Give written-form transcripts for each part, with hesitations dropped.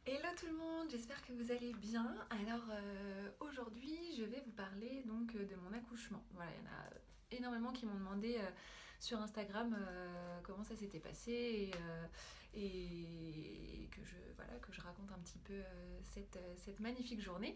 Hello tout le monde, j'espère que vous allez bien. Alors aujourd'hui je vais vous parler donc de mon accouchement. Voilà, il y en a énormément qui m'ont demandé sur Instagram comment ça s'était passé et que je raconte un petit peu cette magnifique journée.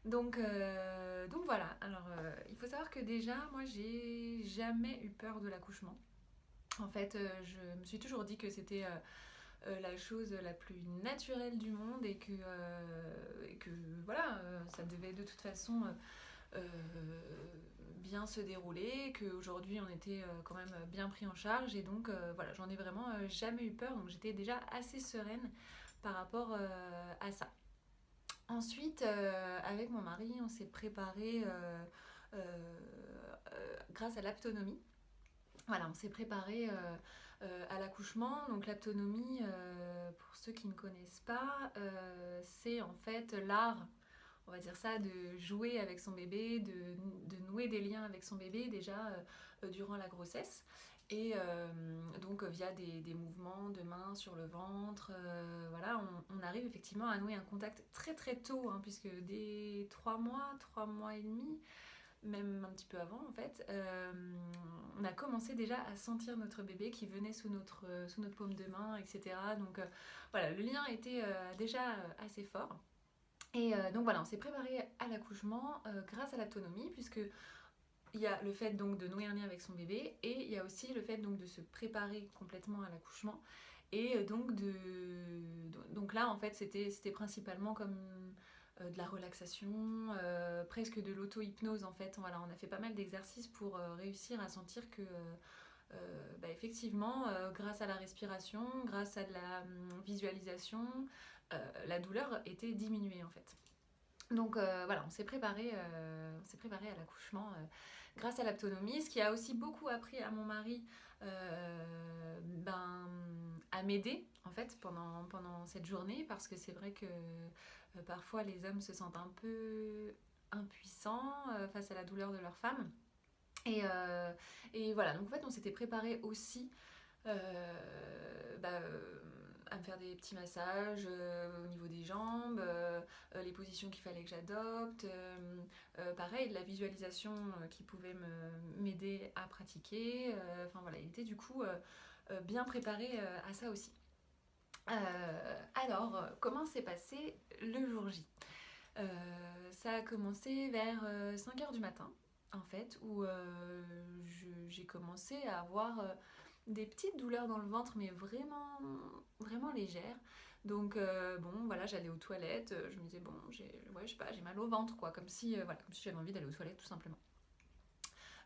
Donc voilà, alors il faut savoir que déjà moi j'ai jamais eu peur de l'accouchement. En fait, je me suis toujours dit que c'était la chose la plus naturelle du monde et que voilà, ça devait de toute façon bien se dérouler, qu'aujourd'hui on était quand même bien pris en charge et donc voilà, j'en ai vraiment jamais eu peur, donc j'étais déjà assez sereine par rapport à ça. Ensuite, avec mon mari, on s'est préparé grâce à l'aptonomie. Voilà, on s'est préparé à l'accouchement. Donc l'aptonomie, pour ceux qui ne connaissent pas, c'est en fait l'art, on va dire ça, de jouer avec son bébé, de nouer des liens avec son bébé déjà durant la grossesse. Et donc via des mouvements de mains sur le ventre, voilà, on arrive effectivement à nouer un contact très très tôt, hein, puisque dès 3 mois et demi, même un petit peu avant en fait, on a commencé déjà à sentir notre bébé qui venait sous notre paume de main, etc. Donc voilà, le lien était déjà assez fort. Et donc voilà, on s'est préparé à l'accouchement grâce à l'autonomie, puisque il y a le fait donc de nouer un lien avec son bébé et il y a aussi le fait donc de se préparer complètement à l'accouchement et donc là en fait c'était principalement comme de la relaxation, presque de l'auto-hypnose en fait. Voilà, on a fait pas mal d'exercices pour réussir à sentir que bah, effectivement, grâce à la respiration, grâce à de la visualisation, la douleur était diminuée en fait. Donc voilà, on s'est préparé à l'accouchement grâce à l'autonomie, ce qui a aussi beaucoup appris à mon mari à m'aider en fait pendant cette journée, parce que c'est vrai que parfois les hommes se sentent un peu impuissants face à la douleur de leur femme. Et voilà, donc en fait on s'était préparé aussi à me faire des petits massages au niveau des jambes, les positions qu'il fallait que j'adopte, pareil, de la visualisation qui pouvait m'aider à pratiquer. Enfin voilà, il était du coup bien préparé à ça aussi. Alors, comment s'est passé le jour J? Ça a commencé vers 5 heures du matin, en fait, où j'ai commencé à avoir des petites douleurs dans le ventre, mais vraiment, vraiment légères. Donc, bon, voilà, j'allais aux toilettes, je me disais, bon, ouais, je sais pas, j'ai mal au ventre, quoi, voilà, comme si j'avais envie d'aller aux toilettes, tout simplement.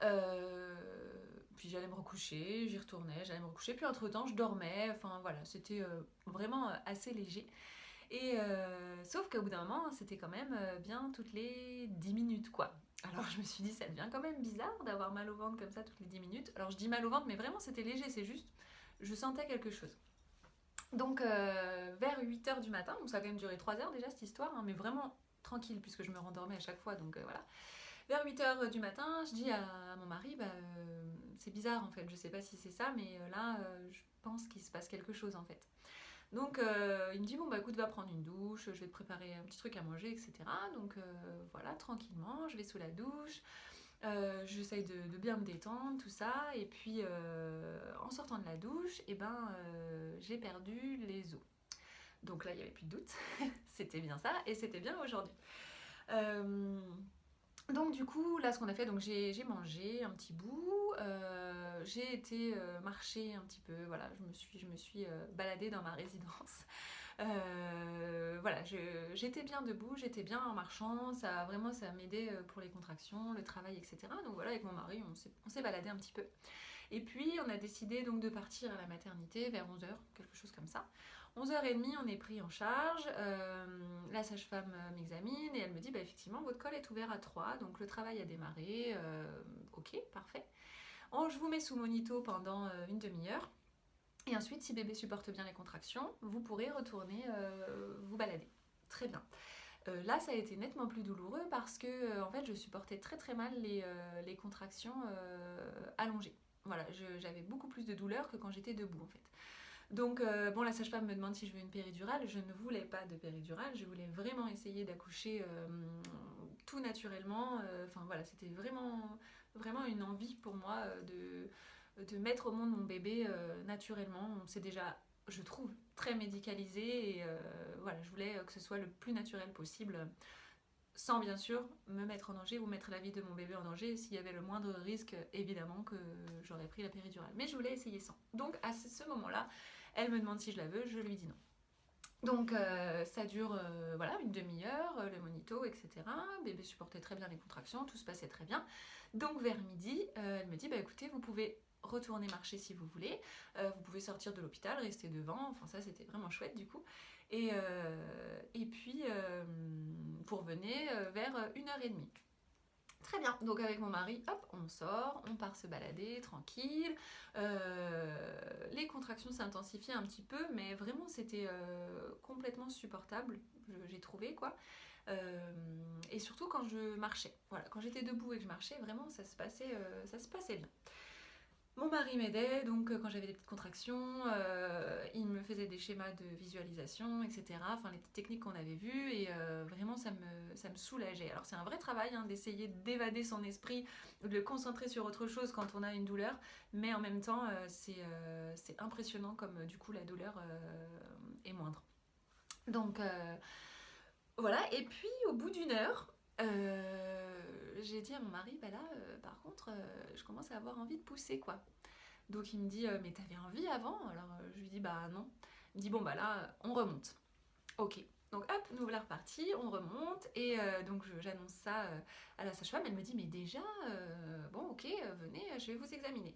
Euh, Puis j'allais me recoucher, j'y retournais, j'allais me recoucher, puis entre-temps, je dormais, enfin voilà, c'était vraiment assez léger. Et sauf qu'au bout d'un moment, c'était quand même bien toutes les 10 minutes, quoi. Alors je me suis dit, ça devient quand même bizarre d'avoir mal au ventre comme ça toutes les 10 minutes. Alors je dis mal au ventre, mais vraiment c'était léger, c'est juste, je sentais quelque chose. Donc vers 8 heures du matin, donc ça a quand même duré 3 heures déjà cette histoire, hein, mais vraiment tranquille puisque je me rendormais à chaque fois, donc voilà. Vers 8 heures du matin, je dis à mon mari, c'est bizarre en fait, je sais pas si c'est ça, mais là je pense qu'il se passe quelque chose en fait. Donc il me dit bon bah écoute, va prendre une douche, je vais te préparer un petit truc à manger, etc. Donc voilà, tranquillement, je vais sous la douche, j'essaye de bien me détendre, tout ça, et puis en sortant de la douche, j'ai perdu les os. Donc là il n'y avait plus de doute, c'était bien ça, et c'était bien aujourd'hui. Euh, donc du coup, là ce qu'on a fait, donc j'ai mangé un petit bout, j'ai été marcher un petit peu, voilà, je me suis baladée dans ma résidence. Voilà, j'étais bien debout, j'étais bien en marchant, ça vraiment ça m'aidait pour les contractions, le travail, etc. Donc voilà, avec mon mari, on s'est baladé un petit peu. Et puis on a décidé donc de partir à la maternité vers 11 heures, quelque chose comme ça. 11h30, on est pris en charge, la sage-femme m'examine et elle me dit bah, effectivement votre col est ouvert à 3, donc le travail a démarré, ok, parfait. Je vous mets sous monito pendant une demi-heure. Et ensuite, si bébé supporte bien les contractions, vous pourrez retourner vous balader. Très bien. Là, ça a été nettement plus douloureux parce que en fait, je supportais très très mal les contractions allongées. Voilà, j'avais beaucoup plus de douleur que quand j'étais debout en fait. Donc bon, la sage-femme me demande si je veux une péridurale. Je ne voulais pas de péridurale, je voulais vraiment essayer d'accoucher tout naturellement. Enfin voilà, c'était vraiment une envie pour moi de mettre au monde mon bébé naturellement. C'est déjà, je trouve, très médicalisé et voilà, je voulais que ce soit le plus naturel possible, sans bien sûr me mettre en danger ou mettre la vie de mon bébé en danger. S'il y avait le moindre risque, évidemment que j'aurais pris la péridurale. Mais je voulais essayer sans. Donc à ce moment-là, elle me demande si je la veux, je lui dis non. Donc ça dure voilà, une demi-heure, le monito, etc. Bébé supportait très bien les contractions, tout se passait très bien. Donc vers midi, elle me dit bah écoutez, vous pouvez retourner marcher si vous voulez, vous pouvez sortir de l'hôpital, rester devant, enfin ça c'était vraiment chouette du coup. Et puis vous revenez vers 1h30. Très bien, donc avec mon mari, hop, on sort, on part se balader, tranquille. Les contractions s'intensifiaient un petit peu, mais vraiment c'était complètement supportable, j'ai trouvé quoi. Et surtout quand je marchais, voilà, quand j'étais debout et que je marchais, vraiment ça se passait bien. Mon mari m'aidait, donc quand j'avais des petites contractions, il me faisait des schémas de visualisation, etc. Enfin, les petites techniques qu'on avait vues, et vraiment ça me soulageait. Alors c'est un vrai travail hein, d'essayer d'évader son esprit, de le concentrer sur autre chose quand on a une douleur, mais en même temps c'est impressionnant comme du coup la douleur est moindre. Donc voilà, et puis au bout d'une heure, j'ai dit à mon mari, bah là, par contre, je commence à avoir envie de pousser, quoi. Donc il me dit, mais t'avais envie avant? Alors je lui dis, bah non. Il me dit, bon bah là, on remonte. Ok. Donc hop, nous voilà repartis, on remonte, et donc j'annonce ça à la sage-femme. Elle me dit, mais déjà, bon ok, venez, je vais vous examiner.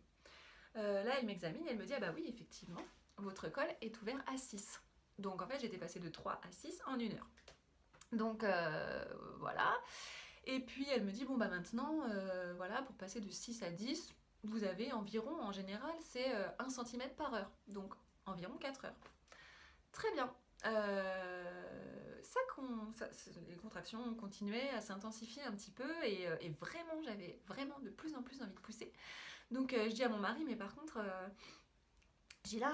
Là, elle m'examine, elle me dit, ah bah oui, effectivement, votre col est ouvert à 6. Donc en fait, j'étais passée de 3 à 6 en 1 heure. Donc voilà. Et puis elle me dit, bon bah maintenant, voilà, pour passer de 6 à 10, vous avez environ, en général, c'est 1 cm par heure. Donc environ 4 heures. Très bien. Les contractions continuaient à s'intensifier un petit peu, et vraiment, j'avais vraiment de plus en plus envie de pousser. Donc je dis à mon mari, mais par contre, j'ai là,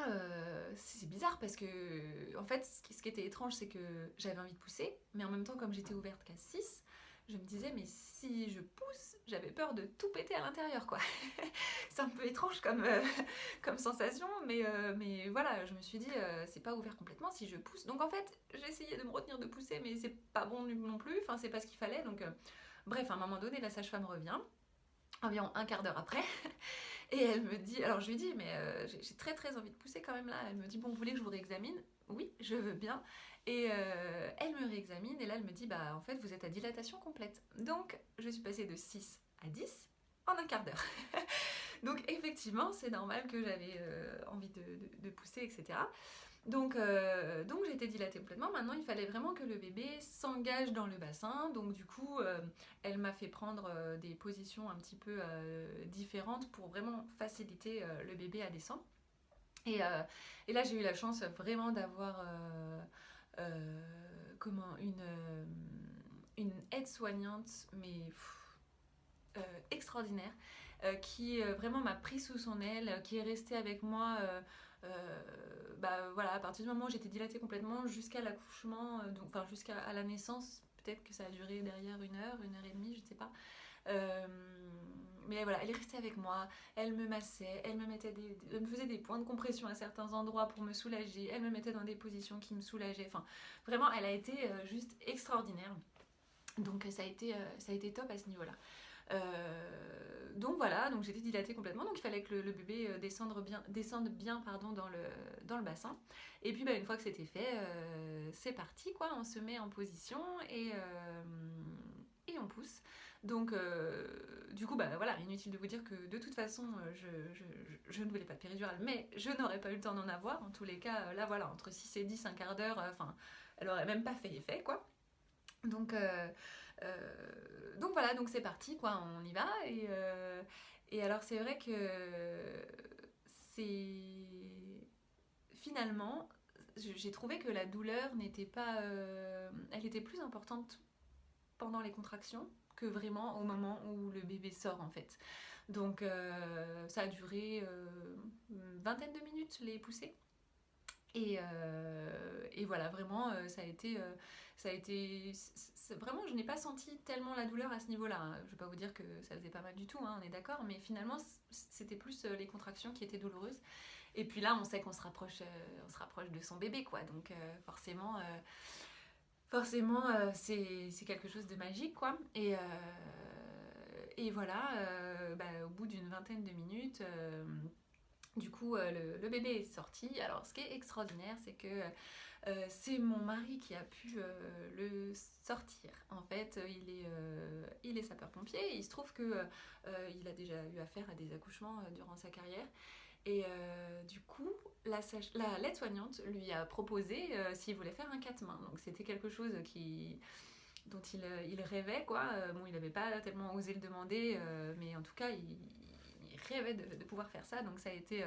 c'est bizarre parce que, en fait, ce qui était étrange, c'est que j'avais envie de pousser, mais en même temps, comme j'étais ouverte qu'à 6, je me disais, mais si je pousse, j'avais peur de tout péter à l'intérieur, quoi. C'est un peu étrange comme, comme sensation, mais voilà, je me suis dit, c'est pas ouvert complètement si je pousse. Donc en fait, j'ai essayé de me retenir de pousser, mais c'est pas bon non plus, enfin, c'est pas ce qu'il fallait. Donc, bref, à un moment donné, la sage-femme revient, environ un quart d'heure après. Et elle me dit, alors je lui dis, mais j'ai très très envie de pousser quand même là. Elle me dit, bon, vous voulez que je vous réexamine? Oui, je veux bien. Et elle me réexamine, et là elle me dit, bah en fait vous êtes à dilatation complète. Donc je suis passée de 6 à 10 en un quart d'heure. Donc effectivement, c'est normal que j'avais envie de pousser, etc. Donc j'ai été dilatée complètement. Maintenant, il fallait vraiment que le bébé s'engage dans le bassin. Donc du coup, elle m'a fait prendre des positions un petit peu différentes pour vraiment faciliter le bébé à descendre. Et là, j'ai eu la chance vraiment d'avoir comment une aide-soignante, mais extraordinaire, qui vraiment m'a pris sous son aile, qui est restée avec moi. Bah voilà, à partir du moment où j'étais dilatée complètement jusqu'à l'accouchement, enfin jusqu'à la naissance, peut-être que ça a duré derrière 1 heure et demie, je ne sais pas. Euh, mais voilà, elle est restée avec moi, elle me massait, elle me faisait des points de compression à certains endroits pour me soulager, elle me mettait dans des positions qui me soulageaient. Enfin, vraiment, elle a été juste extraordinaire. Donc ça a été top à ce niveau-là. Donc voilà, donc j'étais dilatée complètement, donc il fallait que le bébé descende bien pardon, dans le bassin. Et puis bah, une fois que c'était fait, c'est parti quoi, on se met en position, et on pousse. Donc du coup bah voilà, inutile de vous dire que de toute façon je ne voulais pas de péridurale, mais je n'aurais pas eu le temps d'en avoir. En tous les cas, là voilà, entre 6 et 10, un quart d'heure, enfin elle aurait même pas fait effet quoi. Donc, donc voilà, donc c'est parti, quoi, on y va. Et alors c'est vrai que c'est finalement, j'ai trouvé que la douleur n'était pas, elle était plus importante pendant les contractions que vraiment au moment où le bébé sort en fait. Donc ça a duré une vingtaine de minutes les poussées. Et voilà, vraiment, vraiment, je n'ai pas senti tellement la douleur à ce niveau-là, hein. Je ne vais pas vous dire que ça faisait pas mal du tout, hein, on est d'accord, mais finalement, c'était plus les contractions qui étaient douloureuses. Et puis là, on sait on se rapproche de son bébé, quoi. Donc forcément, c'est quelque chose de magique, quoi. Et voilà, au bout d'une vingtaine de minutes, du coup, le bébé est sorti. Alors, ce qui est extraordinaire, c'est que c'est mon mari qui a pu le sortir. En fait, il est sapeur-pompier. Et il se trouve que il a déjà eu affaire à des accouchements durant sa carrière. Et du coup, la l'aide-soignante lui a proposé s'il voulait faire un 4 mains. Donc, c'était quelque chose dont il rêvait, quoi. Bon, il n'avait pas tellement osé le demander, mais en tout cas, il rêvait de pouvoir faire ça. Donc, ça a été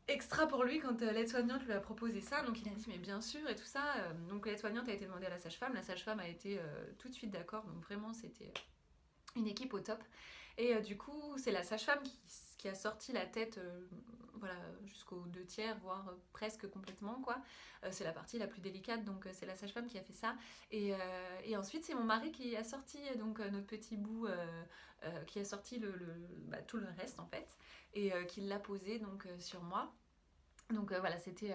extra pour lui quand l'aide-soignante lui a proposé ça. Donc il a dit mais bien sûr et tout ça. Donc l'aide-soignante a été demandée à la sage-femme. La sage-femme a été tout de suite d'accord. Donc vraiment c'était une équipe au top. Et du coup c'est la sage-femme qui a sorti la tête voilà, jusqu'aux 2 tiers, voire presque complètement, quoi. C'est la partie la plus délicate, donc c'est la sage-femme qui a fait ça. Et ensuite c'est mon mari qui a sorti donc notre petit bout, qui a sorti tout le reste en fait, et qui l'a posé donc sur moi. Donc voilà, c'était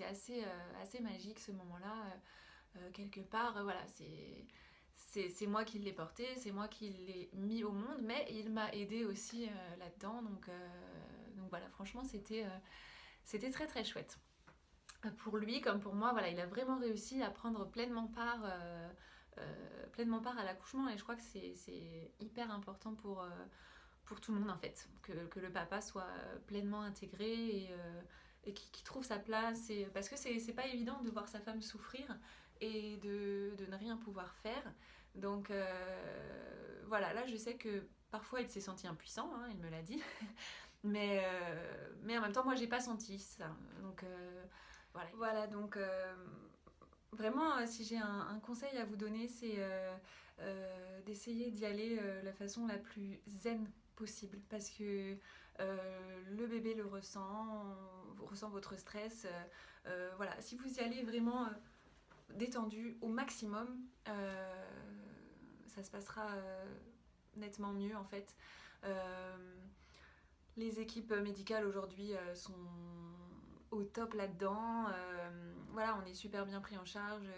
assez magique ce moment-là. Quelque part, voilà, c'est moi qui l'ai porté, c'est moi qui l'ai mis au monde, mais il m'a aidé aussi là-dedans. Donc voilà, franchement, c'était très très chouette. Pour lui, comme pour moi, voilà, il a vraiment réussi à prendre pleinement part à l'accouchement, et je crois que c'est hyper important pour tout le monde en fait, que le papa soit pleinement intégré et qui trouve sa place. Parce que c'est pas évident de voir sa femme souffrir et de ne rien pouvoir faire. Donc voilà, là je sais que parfois il s'est senti impuissant, hein, il me l'a dit, mais en même temps moi j'ai pas senti ça. Donc voilà donc vraiment si j'ai un conseil à vous donner, c'est d'essayer d'y aller la façon la plus zen possible, parce que le bébé le ressent votre stress. Voilà, si vous y allez vraiment détendu au maximum, ça se passera nettement mieux en fait. Euh, les équipes médicales aujourd'hui sont au top là-dedans. Voilà, on est super bien pris en charge.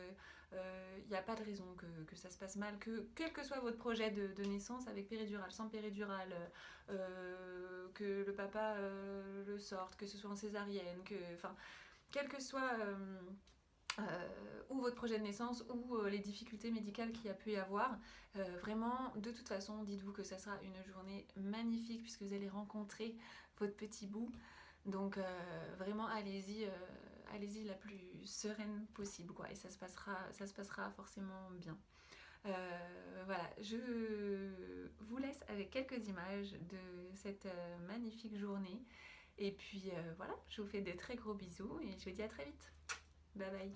Il n'y a pas de raison que ça se passe mal, quel que soit votre projet de naissance, avec péridurale, sans péridurale, que le papa le sorte, que ce soit en césarienne, enfin, quel que soit ou votre projet de naissance ou les difficultés médicales qu'il y a pu y avoir, vraiment, de toute façon, dites-vous que ça sera une journée magnifique puisque vous allez rencontrer votre petit bout. Donc vraiment, allez-y la plus sereine possible, quoi, et ça se passera forcément bien. Voilà, je vous laisse avec quelques images de cette magnifique journée. Et puis voilà, je vous fais de très gros bisous et je vous dis à très vite. Bye bye.